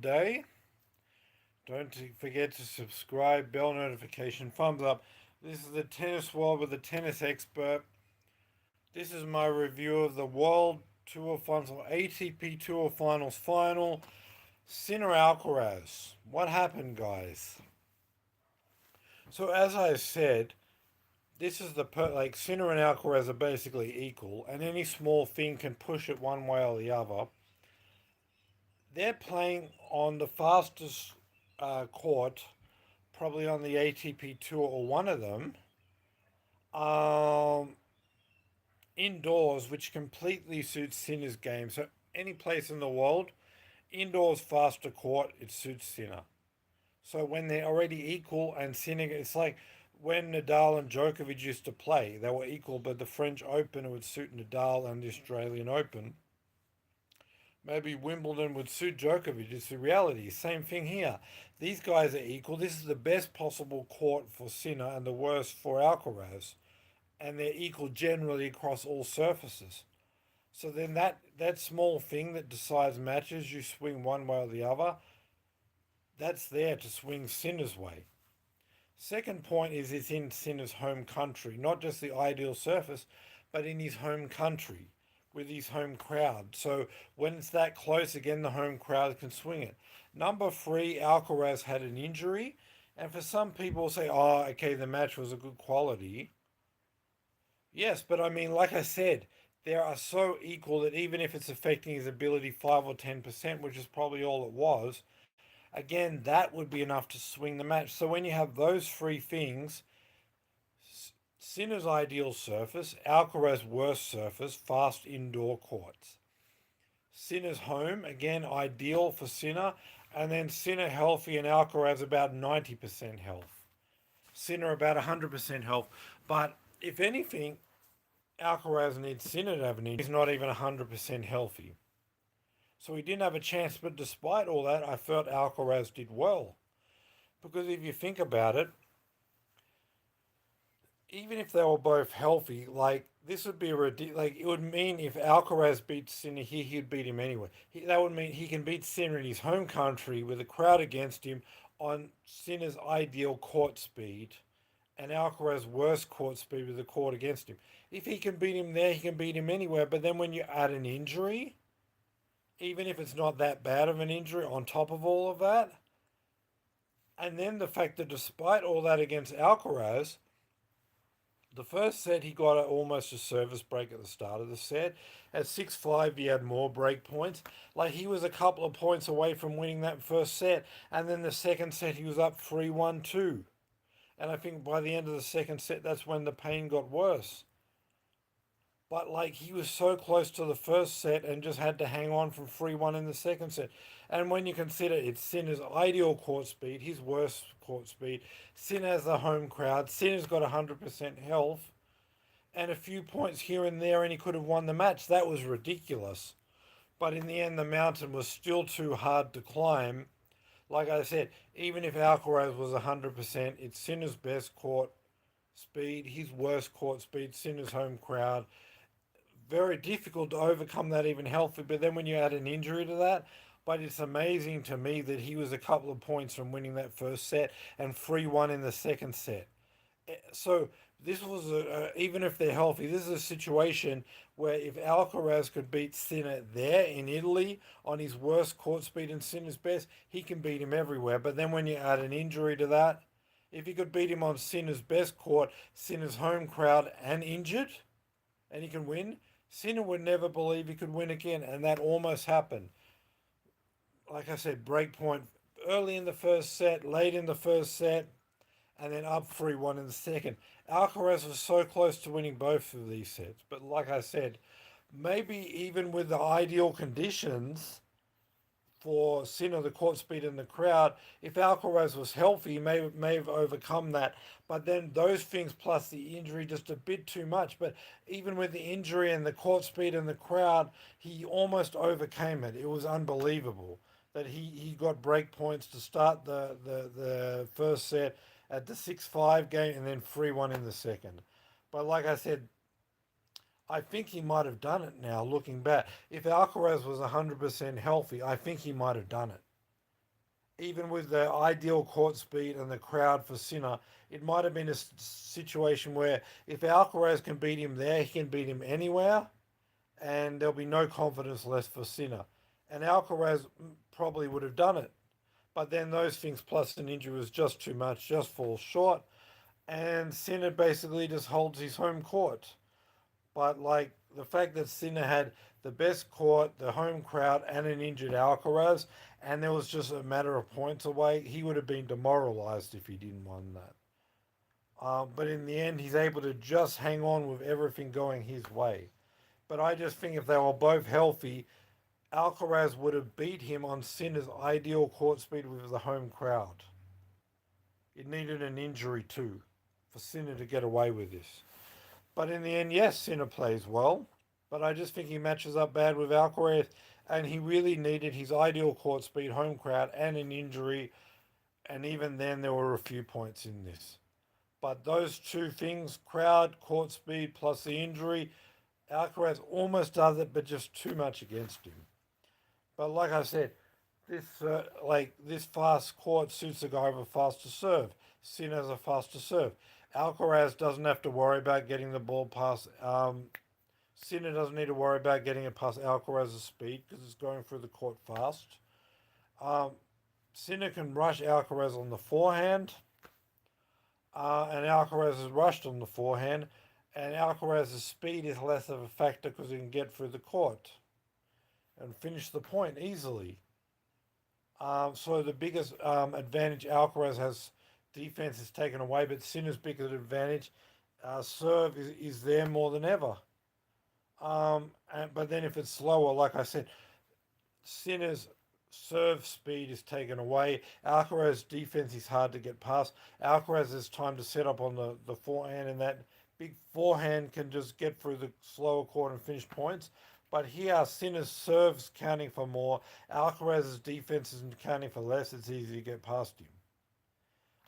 day. Don't forget to subscribe, bell notification, thumbs up. This is the Tennis World with the tennis expert. This is my review of the World Tour Finals, or ATP Tour Finals final. Sinner Alcaraz. What happened, guys? So as I said, this is like Sinner and Alcaraz are basically equal, and any small thing can push it one way or the other. They're playing on the fastest court, probably on the ATP tour or one of them, um, indoors, which completely suits Sinner's game. So any place in the world, indoors faster court, it suits Sinner. So when they're already equal and Sinner, it's like when Nadal and Djokovic used to play, they were equal, but the French Open would suit Nadal and the Australian Open. Maybe Wimbledon would suit Djokovic. It's the reality. Same thing here. These guys are equal. This is the best possible court for Sinner and the worst for Alcaraz. And they're equal generally across all surfaces. So then that small thing that decides matches, you swing one way or the other, that's there to swing Sinner's way. Second point is it's in Sinner's home country, not just the ideal surface, but in his home country with his home crowd. So when it's that close, again, the home crowd can swing it. Number three, Alcaraz had an injury. And for some people say, oh, okay, the match was a good quality. Yes, but I mean, like I said, they are so equal that even if it's affecting his ability 5 or 10%, which is probably all it was, again, that would be enough to swing the match. So when you have those three things, Sinner's ideal surface, Alcaraz worst surface, fast indoor courts. Sinner's home, again, ideal for Sinner, and then Sinner healthy and Alcaraz about 90% health. Sinner about 100% health. But if anything, Alcaraz needs Sinner to have an injury. He's not even 100% healthy. So he didn't have a chance, but despite all that, I felt Alcaraz did well. Because if you think about it, even if they were both healthy, like this would be like it would mean if Alcaraz beats Sinner here, he'd beat him anyway. That would mean he can beat Sinner in his home country with a crowd against him on Sinner's ideal court speed, and Alcaraz's worst court speed with the court against him. If he can beat him there, he can beat him anywhere. But then when you add an injury, even if it's not that bad of an injury on top of all of that, and then the fact that despite all that against Alcaraz, the first set he got almost a service break at the start of the set. At 6-5 he had more break points. Like he was a couple of points away from winning that first set. And then the second set he was up 3-1 2. And I think by the end of the second set that's when the pain got worse. But like he was so close to the first set and just had to hang on from 3-1 in the second set. And when you consider it's Sinner's ideal court speed, his worst court speed, Sinner has the home crowd, Sinner's got 100% health, and a few points here and there, and he could have won the match. That was ridiculous. But in the end, the mountain was still too hard to climb. Like I said, even if Alcaraz was 100%, it's Sinner's best court speed, his worst court speed, Sinner's home crowd. Very difficult to overcome that even healthy. But then when you add an injury to that, but it's amazing to me that he was a couple of points from winning that first set and 3-1 in the second set. So this was even if they're healthy, this is a situation where if Alcaraz could beat Sinner there in Italy on his worst court speed and Sinner's best, he can beat him everywhere. But then when you add an injury to that, if he could beat him on Sinner's best court, Sinner's home crowd and injured, and he can win, Sinner would never believe he could win again, and that almost happened. Like I said, break point early in the first set, late in the first set, and then up 3-1 in the second. Alcaraz was so close to winning both of these sets, but like I said, maybe even with the ideal conditions for Sinner, the court speed and the crowd, if Alcaraz was healthy, he may have overcome that. But then those things plus the injury just a bit too much. But even with the injury and the court speed and the crowd, he almost overcame it. It was unbelievable that he got break points to start the first set at the 6-5 game and then 3-1 in the second. But like I said, I think he might have done it now, looking back. If Alcaraz was 100% healthy, I think he might have done it. even with the ideal court speed and the crowd for Sinner, it might have been a situation where if Alcaraz can beat him there, he can beat him anywhere, and there'll be no confidence left for Sinner. And Alcaraz probably would have done it. But then those things plus an injury was just too much, just falls short. And Sinner basically just holds his home court. But like the fact that Sinner had the best court, the home crowd, and an injured Alcaraz, and there was just a matter of points away, he would have been demoralized if he didn't win that. But in the end, he's able to just hang on with everything going his way. But I just think if they were both healthy, Alcaraz would have beat him on Sinner's ideal court speed with the home crowd. It needed an injury too for Sinner to get away with this. But in the end, yes, Sinner plays well. But I just think he matches up bad with Alcaraz, and he really needed his ideal court speed, home crowd, and an injury. And even then, there were a few points in this. But those two things, crowd, court speed, plus the injury, Alcaraz almost does it, but just too much against him. But like I said, this fast court suits a guy with a faster serve. Sinner has a faster serve. Alcaraz doesn't have to worry about getting the ball past. Sinner doesn't need to worry about getting it past Alcaraz's speed because it's going through the court fast. Sinner can rush Alcaraz on the forehand, and Alcaraz is rushed on the forehand, and Alcaraz's speed is less of a factor because he can get through the court and finish the point easily. So the biggest advantage Alcaraz has, defense is taken away, but Sinner's biggest advantage, serve is there more than ever. But then if it's slower, like I said, Sinner's serve speed is taken away. Alcaraz's defense is hard to get past. Alcaraz has time to set up on the forehand, and that big forehand can just get through the slower court and finish points. But here, Sinner's serves counting for more. Alcaraz's defense is counting for less. It's easy to get past him.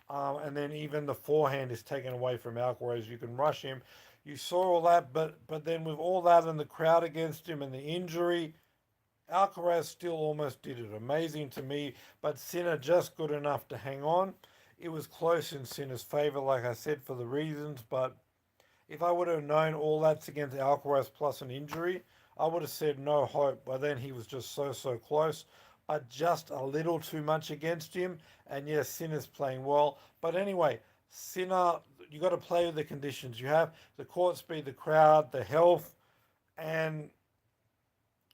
And then even the forehand is taken away from Alcaraz. You can rush him. You saw all that, but then with all that and the crowd against him and the injury, Alcaraz still almost did it. Amazing to me, but Sinner just good enough to hang on. It was close in Sinner's favour, like I said, for the reasons, but if I would have known all that's against Alcaraz plus an injury, I would have said no hope, but then he was just so close. But just a little too much against him, and yes, Sinner's playing well. But anyway, Sinner, you got to play with the conditions. You have the court speed, the crowd, the health, and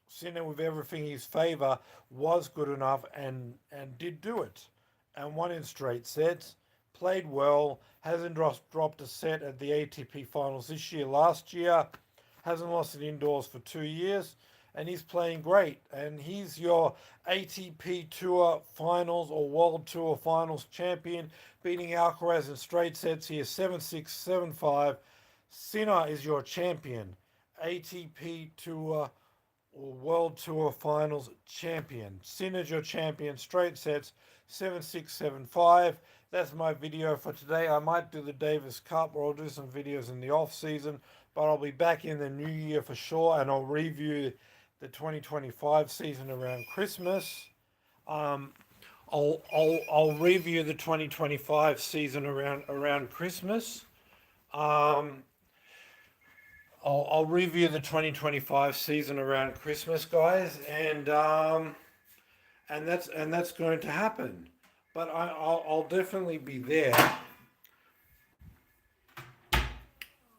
Sinner with everything in his favour was good enough and did do it. And won in straight sets, played well, hasn't dropped a set at the ATP finals this year. Last year, hasn't lost it indoors for 2 years, and he's playing great. And he's your ATP Tour Finals or World Tour Finals champion, beating Alcaraz in straight sets here, 7-6, 7-5. Sinner is your champion, ATP Tour or World Tour Finals champion. Sinner's your champion, straight sets, 7-6, 7-5. That's my video for today. I might do the Davis Cup, or I'll do some videos in the off season, but I'll be back in the new year for sure, and I'll review the 2025 season around Christmas. I'll review the 2025 season around Christmas. I'll review the 2025 season around Christmas, guys, and that's going to happen. But I'll definitely be there.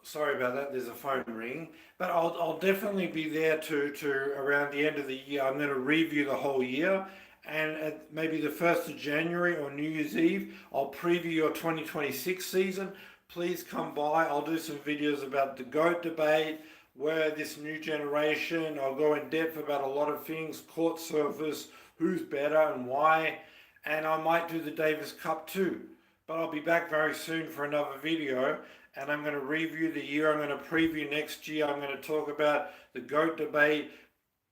Sorry about that. There's a phone ring, but I'll definitely be there to around the end of the year. I'm going to review the whole year, and at maybe the 1st of January or New Year's Eve, I'll preview your 2026 season. Please come by. I'll do some videos about the GOAT debate, where this new generation. I'll go in depth about a lot of things, court surface, who's better and why, and I might do the Davis Cup too. But I'll be back very soon for another video, and I'm going to review the year. I'm going to preview next year. I'm going to talk about the GOAT debate,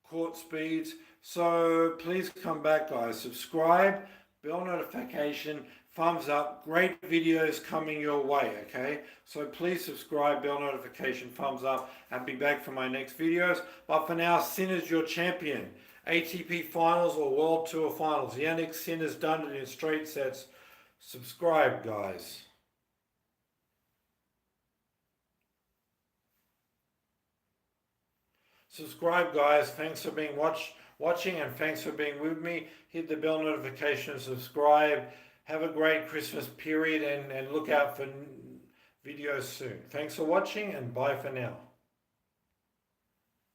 court speeds. So please come back, guys. Subscribe, bell notification, thumbs up. Great videos coming your way, okay? So please subscribe, bell notification, thumbs up, and be back for my next videos. But for now, Sinner's your champion. ATP finals or World Tour finals. Jannik Sinner's done it in straight sets. Subscribe, guys. Subscribe, guys. Thanks for being watching, and thanks for being with me. Hit the bell notification, subscribe. Have a great Christmas period, and look out for videos soon. Thanks for watching, and bye for now.